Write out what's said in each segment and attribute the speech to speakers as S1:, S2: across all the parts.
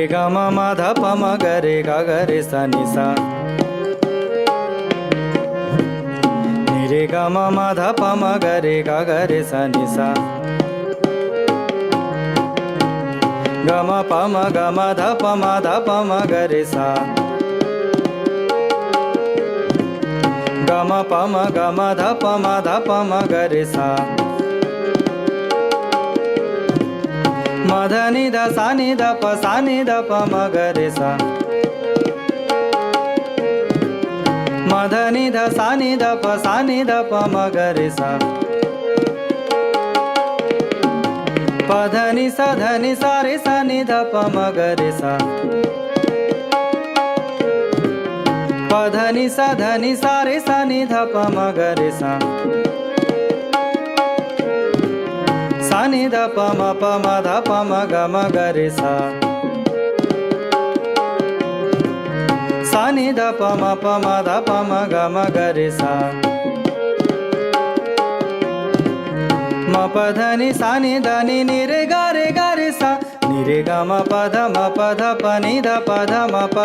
S1: रे ग म म ध प म ग रे ग ग रे सा नि सा नि रे ग म म ध प म ग रे ग ग रे सा नि सा ग म प म ग म ध प म ध प म ग रे सा ग म प म ग म ध प म ध प म ग रे सा म ध नि ध सा नि ध प सा नि ध प म ग रे सा म ध नि ध सा नि ध प सा नि ध प म ग रे सा प ध नि सा ध नि सा रे सा नि ध प म ग रे सा प ध नि सा ध नि सा रे सा नि ध प म ग रे सा सा नि ध प म ध प म ग म ग रे सा सा नि ध प म ध प म ग म ग रे सा म प ध नि सा नि ध नि नि रे ग रे सा नि रे ग म प ध प नि ध प ध म प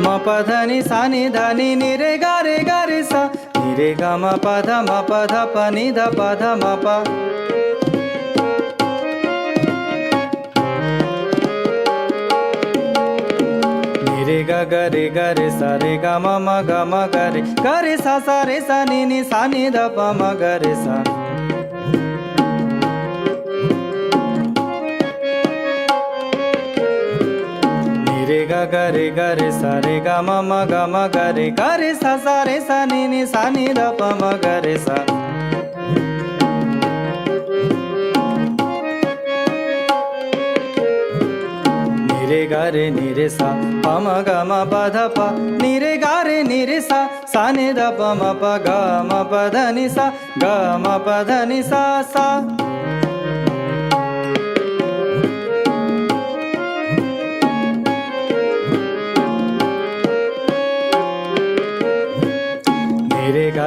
S1: म प ध नि सा नि ध नि नि रे ग रे सा नि रे ग म प ध प नि ध प ध म प नि रे ग रे सा रे ग म ग रे सा रे सा नि सा नि ध प म ग रे सा नि रे ग रे सा रे ग म ग रे सा रे सा नि सा नि ध प म ग रे सा नि रे सा प म ग म प ध प नि रे सा सा नि ध प म प ग म प ध नि सा ग म प ध नि सा सा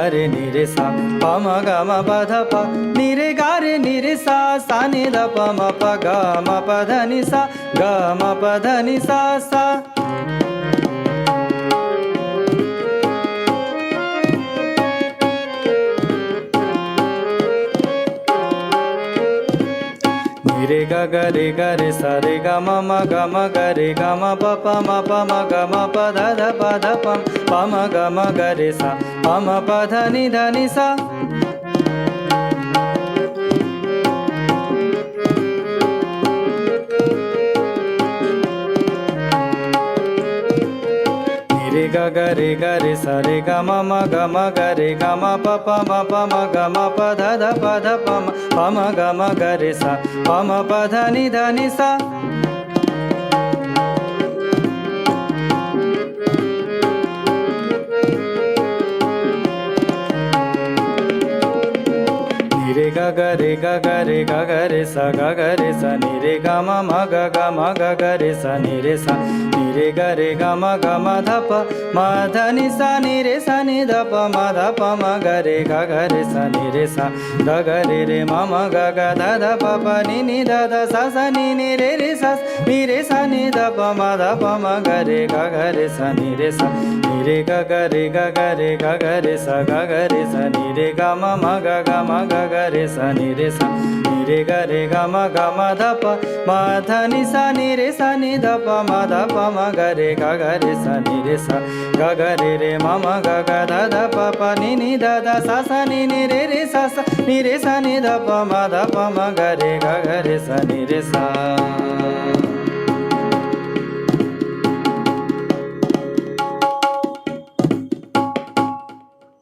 S1: नि रे सा प म ग म प ध प नि रे सा सा नि ध प म प ग म प ध नि सा ग म प ध नि सा सा नि रे ग रे सा रे ग म ग रे ग म प म ग म प ध प म ग म ग रे सा प म प ध नि सा नि रे ग रे सा रे ग म ग रे ग म प म ग म प ध प म ग म ग रे सा प म प ध नि सा नि रे ग रे सा नि रे ग म ग रे सा नि रे सा नि रे ग म ध प म ध नि सा नि रे सा नि ध प म ध प म ग रे सा नि रे सा ग रे म ग ध प नि ध सा सा नि रे सा नि रे सा नि ध प म ध प म ग रे सा नि रे सा नि रे ग रे सा नि रे ग म ग रे सा नि रे सा नि रे ग म ध प म ध नि सा नि रे सा नि ध प म ध प म ग रे सा नि रे सा ग रे म ग ध प नि ध सा सा नि रे सा नि रे सा नि ध प म ध प म ग रे सा नि रे सा